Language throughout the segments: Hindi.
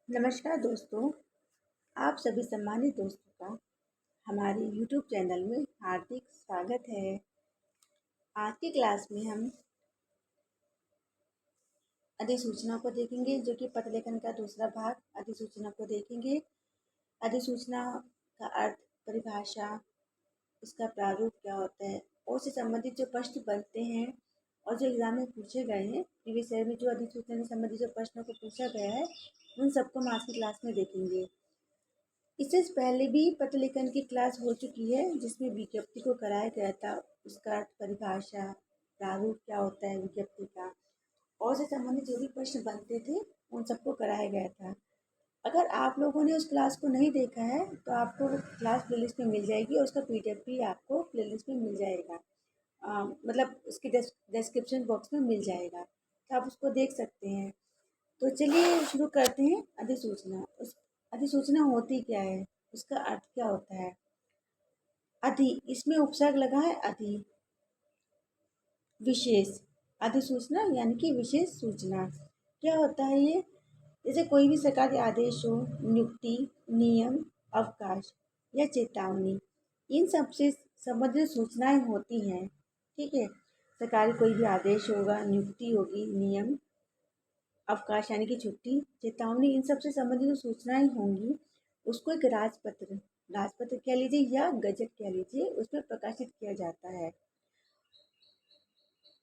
नमस्कार दोस्तों, आप सभी सम्मानित दोस्तों का हमारे YouTube चैनल में हार्दिक स्वागत है। आज की क्लास में हम अधिसूचना को देखेंगे, जो कि पत्र लेखन का दूसरा भाग अधिसूचना को देखेंगे। अधिसूचना का अर्थ, परिभाषा, इसका प्रारूप क्या होता है और उससे संबंधित जो प्रश्न बनते हैं और जो एग्जाम में पूछे गए हैं, प्रीवियस ईयर में जो अधिसूचना से संबंधित जो प्रश्नों को पूछा गया है, उन सबको हम आज की क्लास में देखेंगे। इससे पहले भी पत्र लेखन की क्लास हो चुकी है, जिसमें विज्ञप्ति को कराया गया था। उसका अर्थ, परिभाषा, प्रारूप क्या होता है विज्ञप्ति का, और से संबंधित जो भी प्रश्न बनते थे उन सबको कराया गया था। अगर आप लोगों ने उस क्लास को नहीं देखा है तो आपको वो क्लास प्लेलिस्ट में मिल जाएगी और उसका पीडीएफ भी आपको प्लेलिस्ट में मिल जाएगा। मतलब उसके डिस्क्रिप्शन बॉक्स में मिल जाएगा, तो आप उसको देख सकते हैं। तो चलिए शुरू करते हैं। अधिसूचना, उस अधिसूचना होती क्या है, उसका अर्थ क्या होता है। अधि, इसमें उपसर्ग लगा है अधि। विशेष, अधिसूचना यानी कि विशेष सूचना। क्या होता है ये? जैसे कोई भी सरकारी आदेश हो, नियुक्ति, नियम, अवकाश या चेतावनी, इन सब से संबंधित सूचनाएं होती हैं। ठीक है, सरकारी कोई भी आदेश होगा, नियुक्ति होगी, नियम, अवकाश यानी कि छुट्टी, चेतावनी, इन सब से संबंधित जो सूचनाएं होंगी उसको एक राजपत्र, राजपत्र कह लीजिए या गजट कह लीजिए, उसमें प्रकाशित किया जाता है।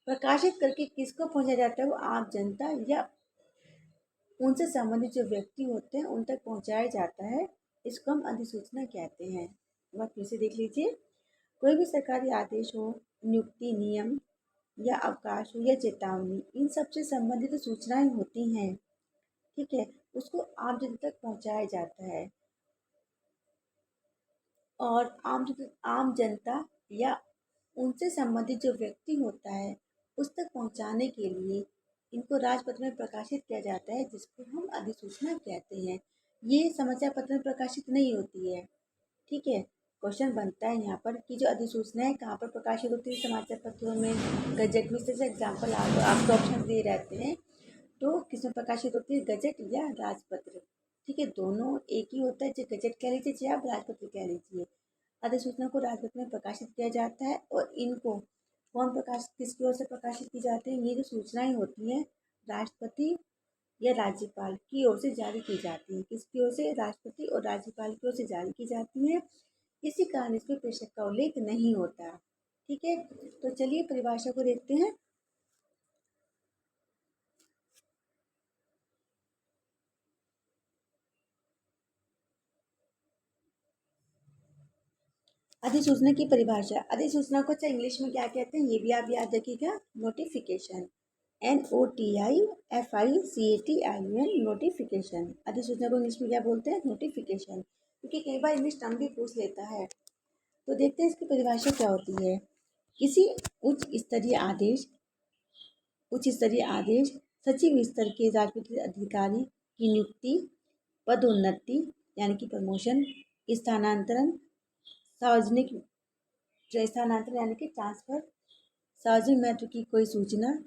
प्रकाशित करके किसको पहुंचाया जाता है? वो आम जनता या उनसे संबंधित जो व्यक्ति होते हैं उन तक पहुंचाया जाता है। इसको हम अधिसूचना कहते हैं। एक बार फिर से देख लीजिए। कोई भी सरकारी आदेश हो, नियुक्ति, नियम या अवकाश हो या चेतावनी, इन सब से संबंधित सूचनाएं होती हैं। ठीक है, उसको आम जनता तक पहुंचाया जाता है। और आम जनता या उनसे संबंधित जो व्यक्ति होता है उस तक पहुंचाने के लिए इनको राजपत्र में प्रकाशित किया जाता है, जिसको हम अधिसूचना कहते हैं। ये समाचार पत्र में प्रकाशित नहीं होती है। ठीक है, क्वेश्चन बनता है यहाँ पर कि जो अधिसूचनाएं कहाँ पर प्रकाशित होती है? समाचार पत्रों में, गजट में। जैसे एग्जाम्पल आपको ऑप्शन दे रहते हैं, तो किसमें प्रकाशित होती है? गजट या राजपत्र। ठीक है, दोनों एक ही होता है, चाहे गजट कह लीजिए चाहे आप राजपत्र कह लीजिए। अधिसूचना को राजपत्र में प्रकाशित किया जाता है और इनको किसकी ओर से प्रकाशित की जाती है? ये जो सूचनाएं होती हैं राष्ट्रपति या राज्यपाल की ओर से जारी की जाती है। किसकी ओर से? राष्ट्रपति और राज्यपाल की ओर से जारी की जाती है। इसी कारण इसमें प्रेषक का उल्लेख नहीं होता। ठीक है, तो चलिए परिभाषा को देखते हैं। अधिसूचना की परिभाषा। अधिसूचना को चाहे इंग्लिश में क्या कहते हैं ये भी आप याद रखिएगा, नोटिफिकेशन। NOTIFICATION, notification. अधिसूचना को इंग्लिश में क्या बोलते हैं? नोटिफिकेशन। क्योंकि कई बार इंग्लिश टर्म भी पूछ लेता है। तो देखते हैं इसकी परिभाषा क्या होती है। किसी उच्च स्तरीय आदेश, सचिव स्तर के राजनीतिक अधिकारी की नियुक्ति, पदोन्नति यानी कि प्रमोशन, स्थानांतरण, सार्वजनिक स्थानांतरण यानी कि ट्रांसफर, सार्वजनिक महत्व की कोई सूचना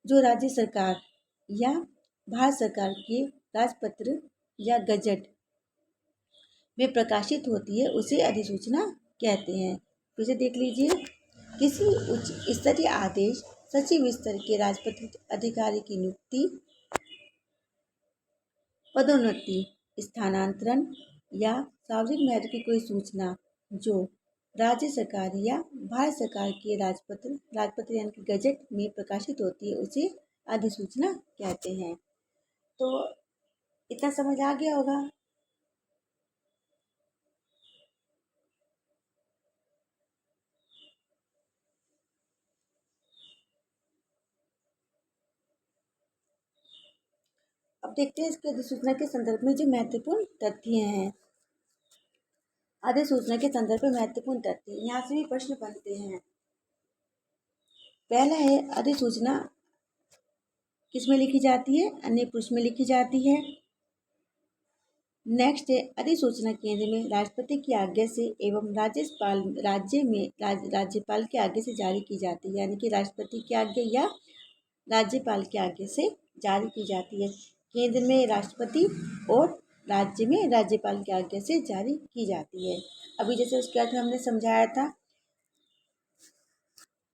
जो राज्य सरकार या भारत सरकार के राजपत्र या गजट में प्रकाशित होती है उसे अधिसूचना कहते हैं। फिर से देख लीजिए। किसी उच्च स्तरीय आदेश, सचिव स्तर के राजपत्रित अधिकारी की नियुक्ति, पदोन्नति, स्थानांतरण या सार्वजनिक महत्व की कोई सूचना जो राज्य सरकार या भारत सरकार के राजपत्र यानी कि गजट में प्रकाशित होती है उसे अधिसूचना कहते हैं। तो इतना समझ आ गया होगा। अब देखते हैं इसके अधिसूचना के संदर्भ में जो महत्वपूर्ण तथ्य हैं। अधिसूचना के संदर्भ में महत्वपूर्ण तथ्य, यहाँ से भी प्रश्न बनते हैं। पहला है, अधिसूचना किस में लिखी जाती है? अन्य पुरुष में लिखी जाती है। नेक्स्ट है, अधिसूचना केंद्र में राष्ट्रपति की आज्ञा से एवं राज्यपाल की आज्ञा से जारी की जाती है, यानी कि राष्ट्रपति की आज्ञा या राज्यपाल की आज्ञा से जारी की जाती है। केंद्र में राष्ट्रपति और राज्य में राज्यपाल की आज्ञा से जारी की जाती है। अभी जैसे उसके अर्थ हमने समझाया था।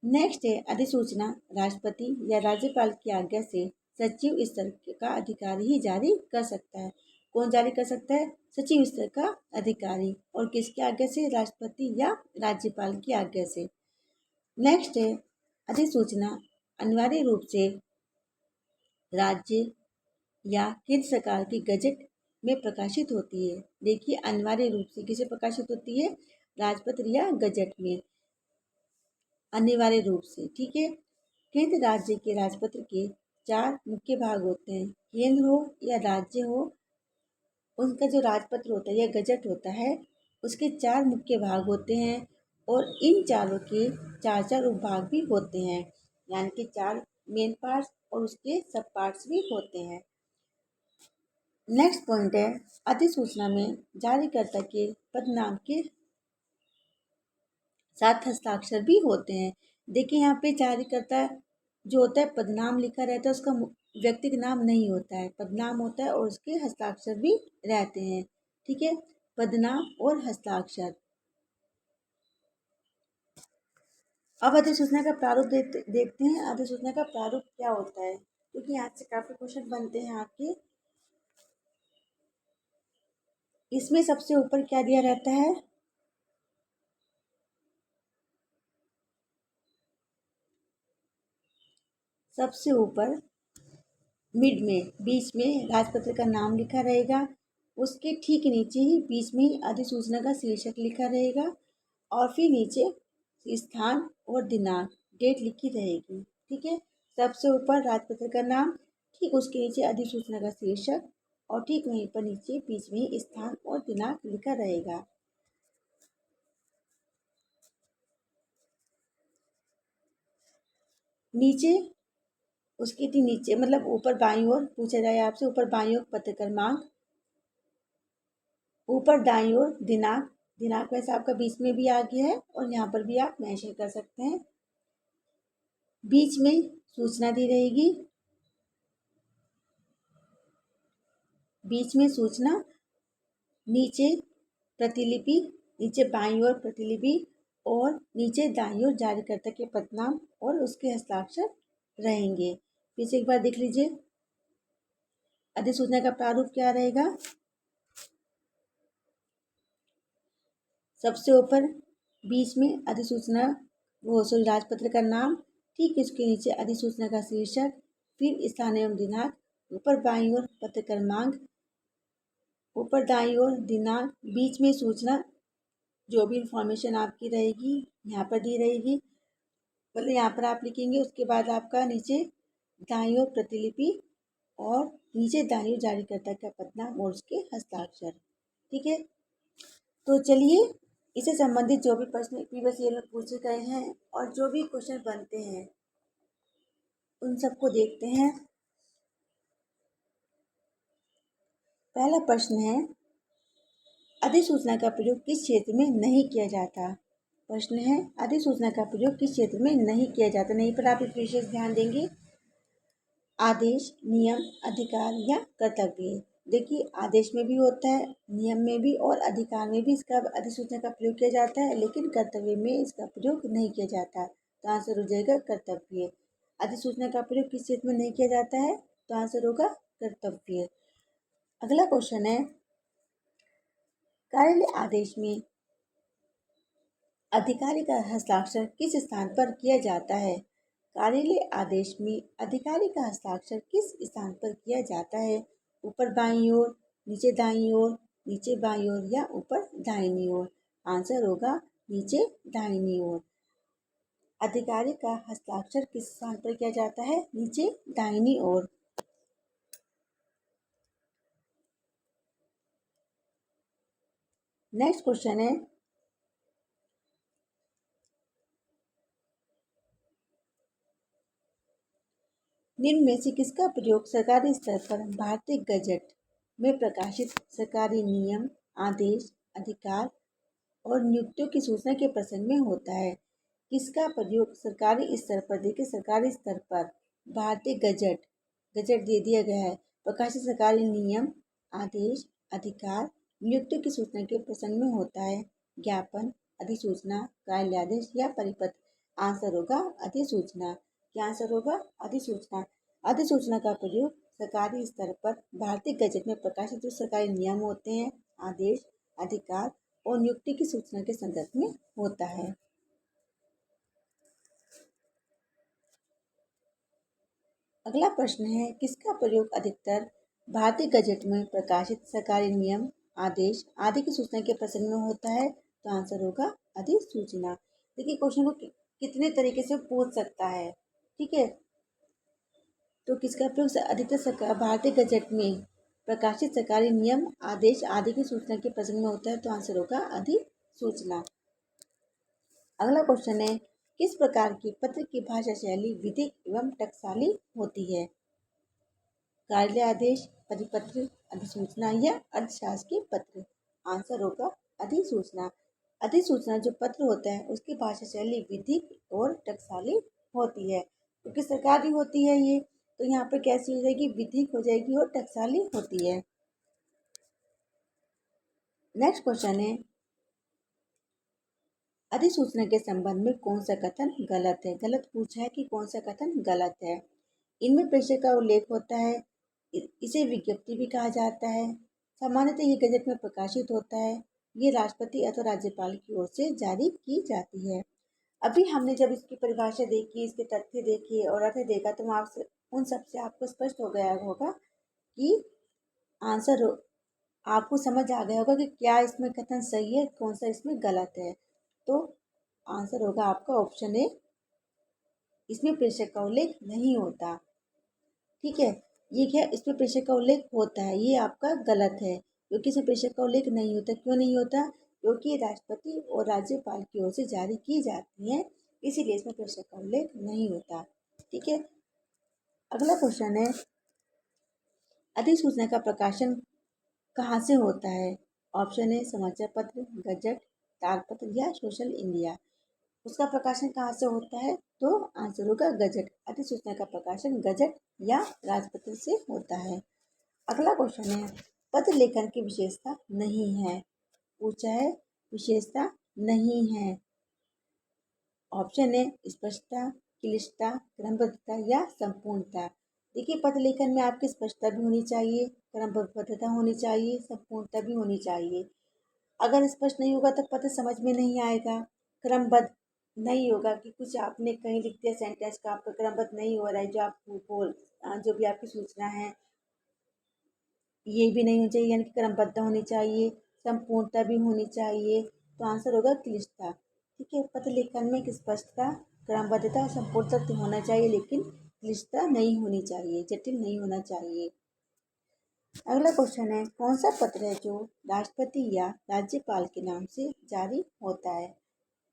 नेक्स्ट है अधिसूचना राष्ट्रपति या राज्यपाल की आज्ञा से सचिव स्तर का अधिकारी ही जारी कर सकता है। कौन जारी कर सकता है? सचिव स्तर का अधिकारी। और किसकी आज्ञा से? राष्ट्रपति या राज्यपाल की आज्ञा से। नेक्स्ट है अधिसूचना अनिवार्य रूप से राज्य या केंद्र सरकार की गजट में प्रकाशित होती है। देखिए अनिवार्य रूप से किसे प्रकाशित होती है? राजपत्र या गजट में, अनिवार्य रूप से। ठीक है। केंद्र राज्य के राजपत्र के 4 मुख्य भाग होते हैं। केंद्र हो या राज्य हो, उनका जो राजपत्र होता है या गजट होता है उसके 4 मुख्य भाग होते हैं और इन चारों के 4 उपभाग भी होते हैं, यानी कि 4 मेन पार्ट्स और उसके सब पार्ट्स भी होते हैं। नेक्स्ट पॉइंट है अधिसूचना में जारीकर्ता के पदनाम के साथ हस्ताक्षर भी होते हैं। देखिए यहाँ पे जारीकर्ता जो होता है पदनाम लिखा रहता है, उसका व्यक्ति का नाम नहीं होता है, पदनाम होता है और उसके हस्ताक्षर भी रहते हैं। ठीक है, पदनाम और हस्ताक्षर। अब अधिसूचना का प्रारूप देखते हैं। अधिसूचना का प्रारूप क्या होता है, क्योंकि यहाँ से काफी क्वेश्चन बनते हैं आपके। इसमें सबसे ऊपर क्या दिया रहता है? सबसे ऊपर मिड में, बीच में राजपत्र का नाम लिखा रहेगा। उसके ठीक नीचे ही बीच में ही अधिसूचना का शीर्षक लिखा रहेगा और फिर नीचे स्थान और दिनांक, डेट लिखी रहेगी। ठीक है, सबसे ऊपर राजपत्र का नाम, ठीक उसके नीचे अधिसूचना का शीर्षक और ठीक वहीं पर नीचे बीच में ही स्थान और दिनांक लिखा रहेगा। नीचे उसके ठीक नीचे मतलब ऊपर बाईं ओर पूछा जाए आपसे, ऊपर बाईं ओर पत्र क्रमांक, ऊपर दाईं ओर दिनांक, दिनांक वैसे आपका बीच में भी आ गया है और यहाँ पर भी आप मेंशन कर सकते हैं। बीच में सूचना दी रहेगी, बीच में सूचना, नीचे प्रतिलिपि, नीचे बाईं ओर प्रतिलिपि और नीचे दाईं ओर जारीकर्ता के पदनाम और उसके हस्ताक्षर रहेंगे। फिर से एक बार देख लीजिए अधिसूचना का प्रारूप क्या रहेगा। सबसे ऊपर बीच में अधिसूचना राजपत्र का नाम, ठीक इसके नीचे अधिसूचना का शीर्षक, फिर स्थान एवं दिनांक, ऊपर बाईं ओर पत्र क्रमांक, ऊपर दाईं ओर दिनांक, बीच में सूचना, जो भी इंफॉर्मेशन आपकी रहेगी यहाँ पर दी रहेगी, मतलब यहाँ पर आप लिखेंगे। उसके बाद आपका नीचे दाईं ओर प्रतिलिपि और नीचे दाईं ओर जारीकर्ता का पदनाम और उसके हस्ताक्षर। ठीक है, तो चलिए इससे संबंधित जो भी प्रश्न प्रीवियस ईयर में पूछे गए हैं और जो भी क्वेश्चन बनते हैं उन सबको देखते हैं। पहला प्रश्न है अधिसूचना का प्रयोग किस क्षेत्र में नहीं किया जाता। प्रश्न है अधिसूचना का प्रयोग किस क्षेत्र में नहीं किया जाता। नहीं पर आप विशेष ध्यान देंगे। आदेश, नियम, अधिकार या कर्तव्य। देखिए आदेश में भी होता है, नियम में भी और अधिकार में भी इसका अधिसूचना का प्रयोग किया जाता है, लेकिन कर्तव्य में इसका प्रयोग नहीं किया जाता। तो आंसर हो जाएगा कर्तव्य। अधिसूचना का प्रयोग किस क्षेत्र में नहीं किया जाता है, तो आंसर होगा कर्तव्य। अगला क्वेश्चन है कार्यालय आदेश में अधिकारी का हस्ताक्षर किस स्थान पर किया जाता है। कार्यालय आदेश में अधिकारी का हस्ताक्षर किस स्थान पर किया जाता है। ऊपर बाईं ओर, नीचे दाईं ओर, नीचे बाईं ओर या ऊपर दाहिनी ओर। आंसर होगा नीचे दाहिनी ओर। अधिकारी का हस्ताक्षर किस स्थान पर किया जाता है, नीचे दाहिनी ओर। नेक्स्ट क्वेश्चन है निम्न में से किसका प्रयोग सरकारी स्तर पर भारतीय गजट में प्रकाशित सरकारी नियम, आदेश, अधिकार और नियुक्तियों की सूचना के प्रसंग में होता है। किसका प्रयोग सरकारी स्तर पर, देखिए सरकारी स्तर पर भारतीय गजट, गजट दे दिया गया है, प्रकाशित सरकारी नियम, आदेश, अधिकार, नियुक्ति की सूचना के प्रसंग में होता है। ज्ञापन, अधिसूचना, कार्यालय या परिपत्र। आंसर होगा अधिसूचना। क्या आंसर होगा? अधिसूचना। अधिसूचना का प्रयोग सरकारी स्तर पर भारतीय गजट में प्रकाशित जो सरकारी नियम होते हैं, आदेश, अधिकार और नियुक्ति की सूचना के संदर्भ में होता है। अगला प्रश्न है, किसका प्रयोग अधिकतर भारतीय गजट में प्रकाशित सरकारी नियम, आदेश आदि की सूचना के प्रसंग में होता है? तो आंसर होगा अधिसूचना। देखिए, क्वेश्चन को कितने तरीके से पूछ सकता है, ठीक है। तो किसका प्रयोग अधिकतर भारतीय गजट में प्रकाशित सरकारी नियम, आदेश आदि की सूचना के प्रसंग में होता है? तो आंसर होगा अधिसूचना। अगला क्वेश्चन है, किस प्रकार की पत्र की भाषा शैली विधिक एवं टकसाली होती है? कार्यालय आदेश, परिपत्र, अधिसूचना या अर्थशास्त्रीय पत्र। आंसर होगा अधिसूचना। अधिसूचना जो पत्र होता है उसकी भाषा शैली विधिक और टकसाली होती है, क्योंकि सरकारी होती है ये, तो यहाँ पे कैसी हो जाएगी? विधिक हो जाएगी और टकसाली होती है। नेक्स्ट क्वेश्चन है, अधिसूचना के संबंध में कौन सा कथन गलत है? गलत पूछा है कि कौन सा कथन गलत है। इनमें प्रेषक का उल्लेख होता है, इसे विज्ञप्ति भी कहा जाता है, सामान्यतः ये गजट में प्रकाशित होता है, ये राष्ट्रपति अथवा राज्यपाल की ओर से जारी की जाती है। अभी हमने जब इसकी परिभाषा देखी, इसके तथ्य देखे और अर्थ देखा, तो आपसे उन सबसे आपको स्पष्ट हो गया होगा कि आंसर आपको समझ आ गया होगा कि क्या इसमें कथन सही है, कौन सा इसमें गलत है। तो आंसर होगा आपका ऑप्शन ए, इसमें प्रेषक का उल्लेख नहीं होता। ठीक है, ये क्या, इसमें प्रेषक का उल्लेख होता है, ये आपका गलत है, क्योंकि इसमें प्रेषक का उल्लेख नहीं होता। क्यों नहीं होता? क्योंकि राष्ट्रपति और राज्यपाल की ओर से जारी की जाती है, इसीलिए इसमें प्रेषक का उल्लेख नहीं होता। ठीक है। अगला क्वेश्चन है, अधिसूचना का प्रकाशन कहाँ से होता है? ऑप्शन है समाचार पत्र, गजट, तालपत्र या सोशल इंडिया। उसका प्रकाशन कहाँ से होता है? तो आंसर होगा गजट। अधिसूचना का प्रकाशन गजट या राजपत्र से होता है। अगला क्वेश्चन है, पत्र लेखन की विशेषता नहीं है। पूछा है, विशेषता नहीं है। ऑप्शन है स्पष्टता, क्लिष्टता, क्रमबद्धता या संपूर्णता। देखिए, पत्र लेखन में आपकी स्पष्टता भी होनी चाहिए, क्रमबद्धता होनी चाहिए, संपूर्णता भी होनी चाहिए। अगर स्पष्ट नहीं होगा तो पत्र समझ में नहीं आएगा। क्रमबद्ध नहीं होगा कि कुछ आपने कहीं लिख दिया सेंटेंस का, आपका क्रमबद्ध नहीं हो रहा है, जो भी आपकी सूचना है ये भी नहीं होनी चाहिए, यानी कि क्रमबद्ध होनी चाहिए, संपूर्णता भी होनी चाहिए। तो आंसर होगा क्लिष्टता। ठीक है, पत्र लेखन में स्पष्टता, क्रमबद्धता, संपूर्णता तो होना चाहिए, लेकिन क्लिष्टता नहीं होनी चाहिए, जटिल नहीं होना चाहिए। अगला क्वेश्चन है, कौन सा पत्र है जो राष्ट्रपति या राज्यपाल के नाम से जारी होता है?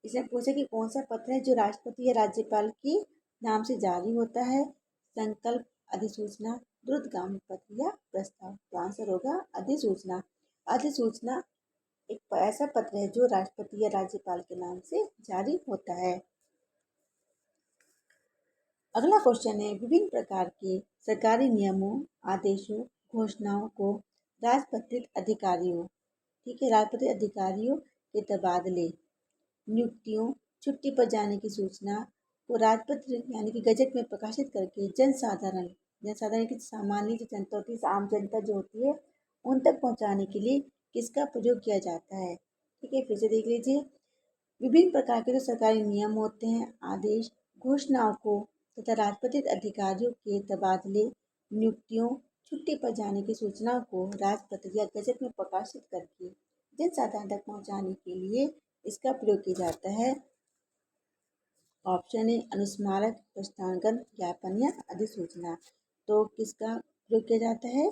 इसने पूछा कि कौन सा पत्र है जो राष्ट्रपति या राज्यपाल के नाम से जारी होता है? संकल्प, अधिसूचना, द्रुतगामी पत्र या प्रस्ताव। तो आंसर होगा अधिसूचना। अधिसूचना एक ऐसा पत्र है जो राष्ट्रपति या राज्यपाल के नाम से जारी होता है। अगला क्वेश्चन है, विभिन्न प्रकार के सरकारी नियमों, आदेशों, घोषणाओं को राजपत्रित अधिकारियों, ठीक है, राजपत्रित अधिकारियों के तबादले, नियुक्तियों, छुट्टी पर जाने की सूचना को राजपत्र यानी कि गजट में प्रकाशित करके जनसाधारण की सामान्य जो जनता होती है, आम जनता जो होती है, उन तक पहुंचाने के लिए किसका प्रयोग किया जाता है? ठीक है, फिर से देख लीजिए, विभिन्न प्रकार के जो सरकारी नियम होते हैं, आदेश, घोषणाओं को तथा राजपत्रित अधिकारियों के तबादले, नियुक्तियों, छुट्टी पर जाने की सूचना को राजपत्र या गजट में प्रकाशित करके जनसाधारण तक पहुंचाने के लिए इसका प्रयोग किया जाता है। ऑप्शन है अनुस्मारक, प्रस्थानगन, ज्ञापन या अधिसूचना। तो किसका प्रयोग किया जाता है?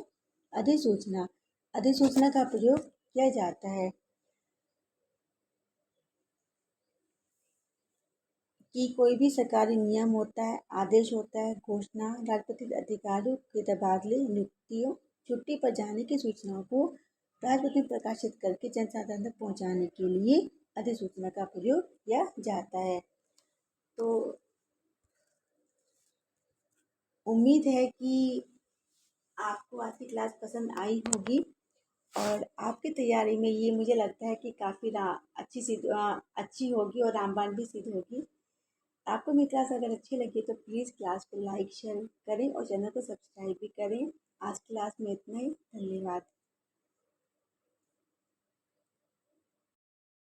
अधिसूचना। अधिसूचना का प्रयोग किया जाता है कि कोई भी सरकारी नियम होता है, आदेश होता है, घोषणा, राजपत्रित अधिकारियों के तबादले, नियुक्तियों, छुट्टी पर जाने की सूचनाओं को राजपत्र में प्रकाशित करके जनसाधारण तक पहुंचाने के लिए अधिसूचना का प्रयोग किया जाता है। तो उम्मीद है कि आपको आज की क्लास पसंद आई होगी और आपकी तैयारी में ये मुझे लगता है कि काफ़ी अच्छी होगी और रामबाण भी सिद्ध होगी। आपको मेरी क्लास अगर अच्छी लगी तो प्लीज़ क्लास को लाइक शेयर करें और चैनल को सब्सक्राइब भी करें। आज क्लास में इतना ही। धन्यवाद।